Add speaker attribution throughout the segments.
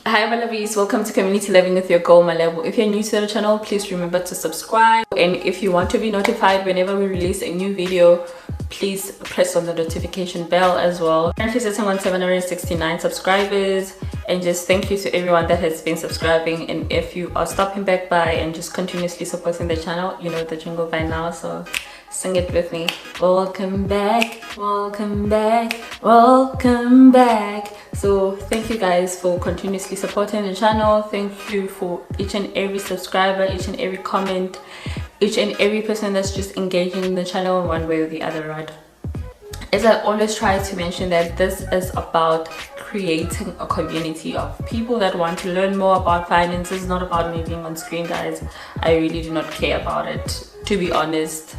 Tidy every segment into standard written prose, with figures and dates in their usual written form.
Speaker 1: Hi Bolovies, welcome to Community Living with your girl Malebo. If you're new to the channel, please remember to subscribe, and if you want to be notified whenever we release a new video, please press on the notification bell as well. Currently sitting on 769 subscribers, and just thank you to everyone that has been subscribing. And if you are stopping back by and just continuously supporting the channel, you know the jingle by now, so sing it with me. Welcome back, welcome back, welcome back. So thank you guys for continuously supporting the channel. Thank you for each and every subscriber, each and every comment, each and every person that's just engaging in the channel in one way or the other, right? As I always try to mention, that this is about creating a community of people that want to learn more about finances. Not about me being on screen, guys. I really do not care about it, to be honest.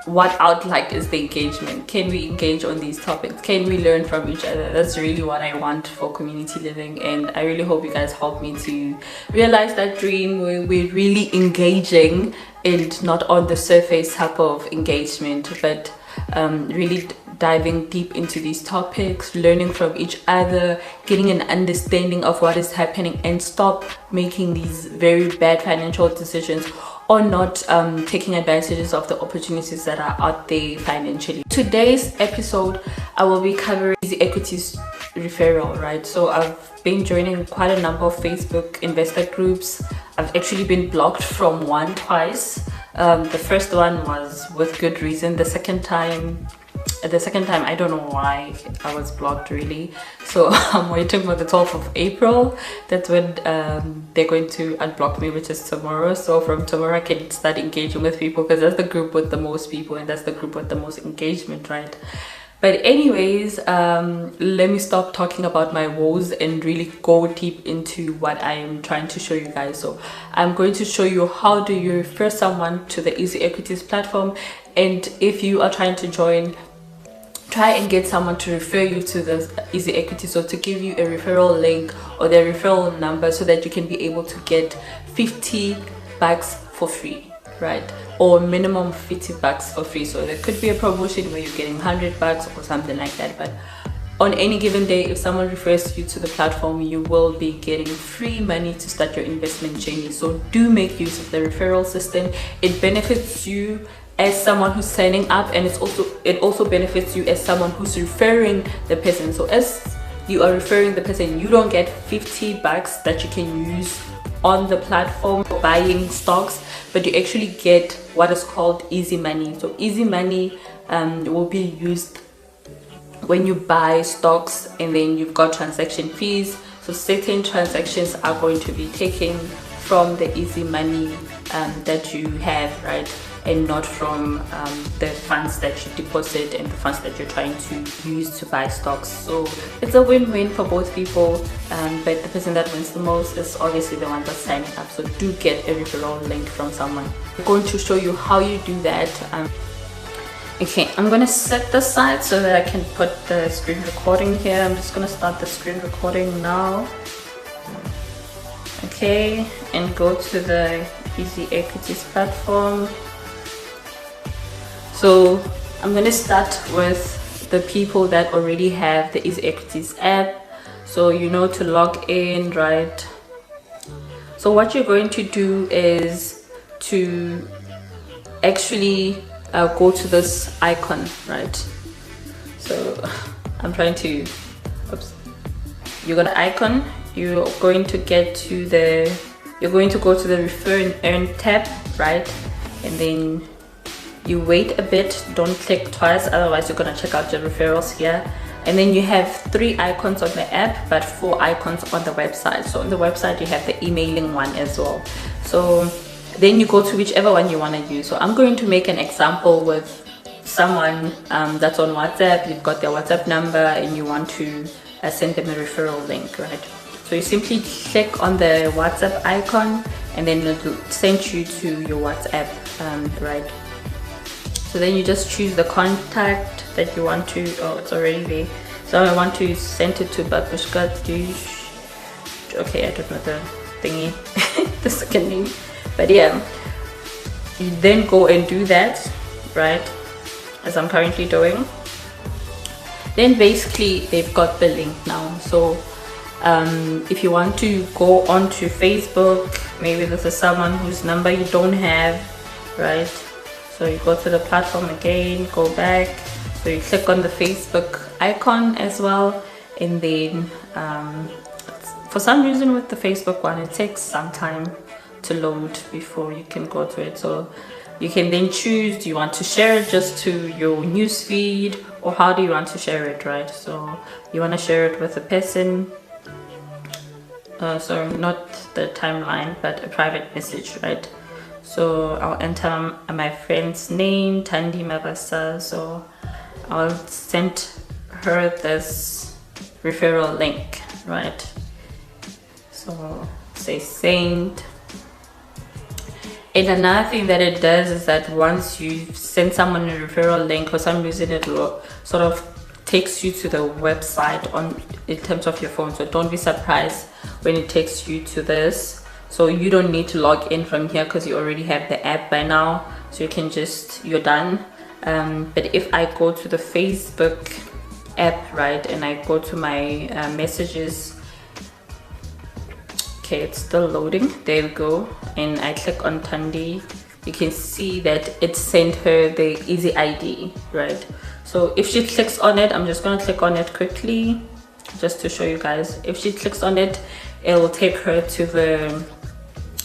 Speaker 1: What I'd like is the engagement. Can we engage on these topics? Can we learn from each other? That's really what I want for community living, and I really hope you guys help me to realize that dream where we're really engaging and not on the surface type of engagement, but really diving deep into these topics, learning from each other, getting an understanding of what is happening, and stop making these very bad financial decisions, or not taking advantages of the opportunities that are out there financially. Today's episode, I will be covering the Equities referral, right? So I've been joining quite a number of Facebook investor groups. I've actually been blocked from one twice. The first one was with good reason. The second time I don't know why I was blocked, really. So I'm waiting for the 12th of April. That's when they're going to unblock me, which is tomorrow. So from tomorrow I can start engaging with people, because that's the group with the most people and that's the group with the most engagement, right? But anyways, let me stop talking about my woes and really go deep into what I am trying to show you guys. So I'm going to show you how do you refer someone to the Easy Equities platform, and if you are trying to join, try and get someone to refer you to the Easy Equity, so to give you a referral link or their referral number, so that you can be able to get 50 bucks for free, right? Or minimum 50 bucks for free. So there could be a promotion where you're getting 100 bucks or something like that, but on any given day, if someone refers you to the platform, you will be getting free money to start your investment journey. So do make use of the referral system. It benefits you as someone who's signing up, and it also benefits you as someone who's referring the person. So as you are referring the person, you don't get 50 bucks that you can use on the platform for buying stocks, but you actually get what is called easy money. So easy money will be used when you buy stocks, and then you've got transaction fees. So certain transactions are going to be taken from the easy money that you have, right? And not from the funds that you deposit and the funds that you're trying to use to buy stocks. So it's a win-win for both people, but the person that wins the most is obviously the one that's signing up. So do get a referral link from someone. I'm going to show you how you do that. Okay, I'm gonna set this aside so that I can put the screen recording here. I'm just gonna start the screen recording now. Okay, and go to the Easy Equities platform. So I'm going to start with the people that already have the Easy Equities app. So you know to log in, right? So what you're going to do is to actually go to this icon, right? So I'm trying to, oops. You got an icon. You're going to get to the, you're going to go to the Refer and Earn tab, right? And then you wait a bit, don't click twice, otherwise you're gonna check out your referrals here. And then you have 3 icons on the app, but 4 icons on the website. So on the website you have the emailing one as well. So then you go to whichever one you want to use. So I'm going to make an example with someone that's on WhatsApp. You've got their WhatsApp number and you want to send them a referral link, right? So you simply click on the WhatsApp icon, and then it'll send you to your WhatsApp, right? So then you just choose the contact that you want to, oh, it's already there. So I want to send it to Babushka. Okay, I don't know the thingy, the second name. But yeah, you then go and do that, right? As I'm currently doing. Then basically they've got the link now. So If you want to go onto Facebook, maybe this is someone whose number you don't have, right? So you go to the platform again, go back, so you click on the Facebook icon as well, and then for some reason with the Facebook one, it takes some time to load before you can go to it. So you can then choose, do you want to share it just to your news feed, or how do you want to share it, right? So you want to share it with a person, so not the timeline but a private message, right? So I'll enter my friend's name, Tandi Mabasa, so I'll send her this referral link, right? So say send. And another thing that it does is that once you send someone a referral link, for some reason it will sort of takes you to the website on in terms of your phone. So don't be surprised when it takes you to this. So you don't need to log in from here because you already have the app by now, so you can just, you're done. But if I go to the Facebook app, right, and I go to my messages, okay, it's still loading, there we go, and I click on Tandi, you can see that it sent her the easy ID, right? So if she clicks on it, I'm just going to click on it quickly just to show you guys. If she clicks on it, it will take her to the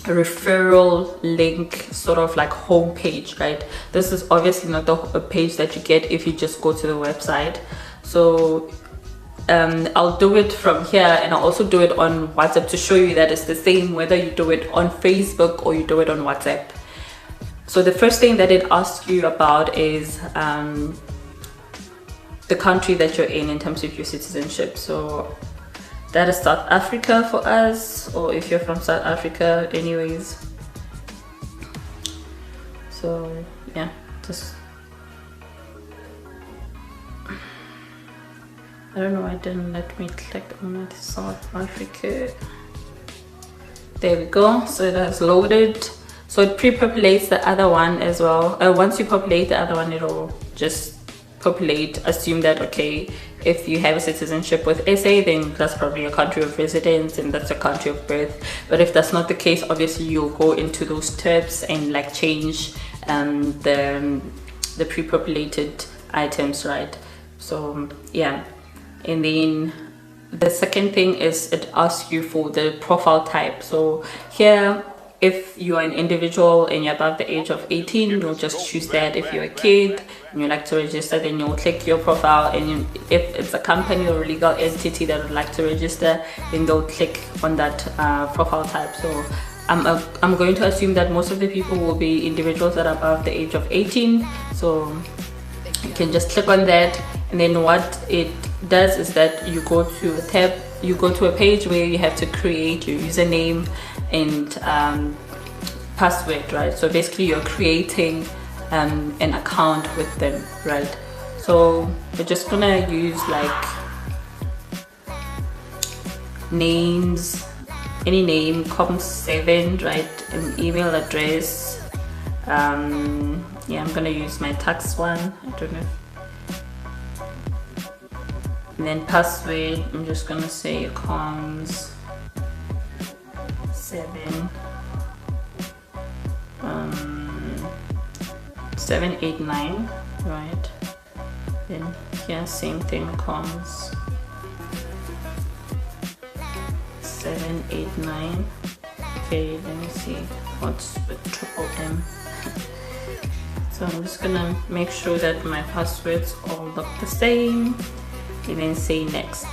Speaker 1: referral link sort of like home page, right? This is obviously not the page that you get if you just go to the website. So I'll do it from here, and I'll also do it on WhatsApp to show you that it's the same whether you do it on Facebook or you do it on WhatsApp. So the first thing that it asks you about is the country that you're in terms of your citizenship. So that is South Africa for us, or if you're from South Africa anyways. So yeah, just, I don't know why it didn't let me click on it. South Africa, there we go. So it has loaded, so it pre-populates the other one as well. Once you populate the other one, it'll just populate, assume that, okay, if you have a citizenship with SA, then that's probably a country of residence and that's a country of birth. But if that's not the case, obviously you'll go into those tabs and like change the pre-populated items, right? So yeah. And then the second thing is it asks you for the profile type. So here, if you're an individual and you're above the age of 18, you'll just choose that. If you're a kid and you like to register, then you'll click your profile, and if it's a company or a legal entity that would like to register, then they'll click on that profile type. So I'm going to assume that most of the people will be individuals that are above the age of 18, so you can just click on that. And then what it does is that you go to a tab, you go to a page where you have to create your username and password, right? So basically you're creating an account with them, right? So we're just gonna use like names, any name, com7, right? An email address. Yeah, I'm gonna use my tax one, I don't know. And then password, I'm just gonna say coms7 789, right? Then here same thing, coms 789. Okay, let me see what's with triple M. So I'm just gonna make sure that my passwords all look the same, and then say next.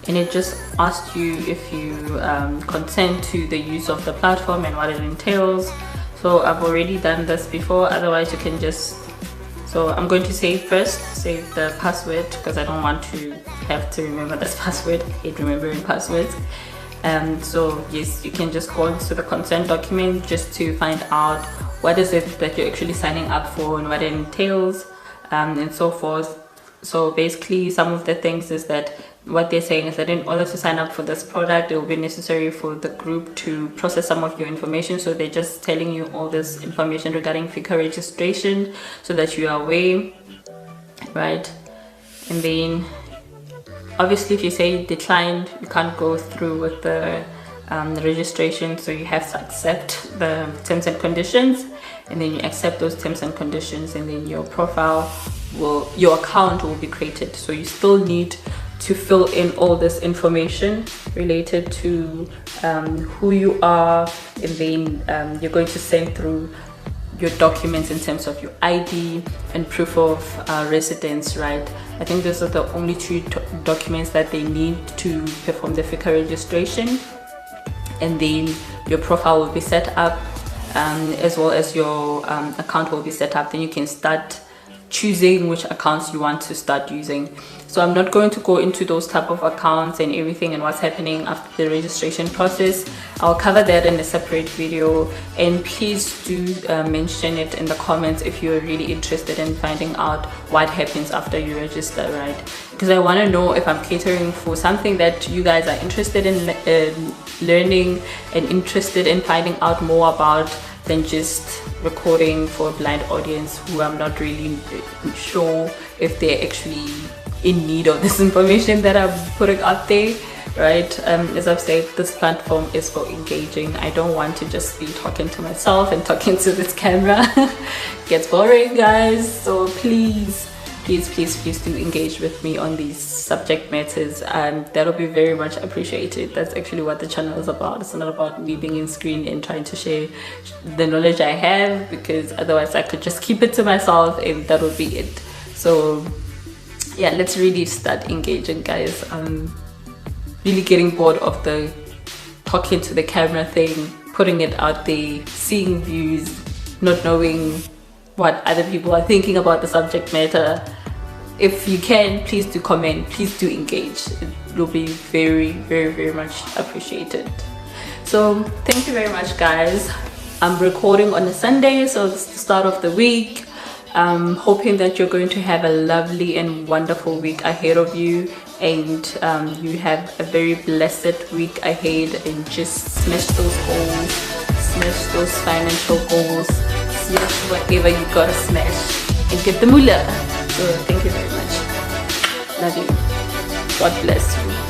Speaker 1: And it just asks you if you consent to the use of the platform and what it entails. So I've already done this before, otherwise you can just, so I'm going to save the password, because I don't want to have to remember this password. I hate remembering passwords. So yes, you can just go into the consent document just to find out what is it that you're actually signing up for and what it entails, and so forth. So basically some of the things is that what they're saying is that in order to sign up for this product, it will be necessary for the group to process some of your information. So they're just telling you all this information regarding FICA registration so that you are aware, right? And then obviously if you say declined, you can't go through with the registration, so you have to accept the terms and conditions, and then you accept those terms and conditions, and then your account will be created. So you still need to fill in all this information related to who you are, and then you're going to send through your documents in terms of your ID and proof of residence, right? I think those are the only two documents that they need to perform the FICA registration, and then your profile will be set up, as well as your account will be set up. Then you can start choosing which accounts you want to start using. So I'm not going to go into those type of accounts and everything and what's happening after the registration process. I'll cover that in a separate video, and please do mention it in the comments if you're really interested in finding out what happens after you register, right? Because I want to know if I'm catering for something that you guys are interested in learning and interested in finding out more about, than just recording for a blind audience who I'm not really sure if they're actually in need of this information that I'm putting out there, right? As I've said, this platform is for engaging. I don't want to just be talking to myself and talking to this camera. It gets boring, guys. So please do engage with me on these subject matters, and that'll be very much appreciated. That's actually what the channel is about. It's not about me being in screen and trying to share the knowledge I have, because otherwise I could just keep it to myself and that would be it. So yeah, let's really start engaging, guys. I'm really getting bored of the talking to the camera thing, putting it out there, seeing views, not knowing what other people are thinking about the subject matter. If you can, please do comment, please do engage. It will be very much appreciated. So thank you very much, guys. I'm recording on a Sunday, so it's the start of the week. I'm hoping that you're going to have a lovely and wonderful week ahead of you, and you have a very blessed week ahead, and just smash those goals, smash those financial goals, smash whatever you gotta smash, and get the moolah. So thank you very much. Love you. God bless you.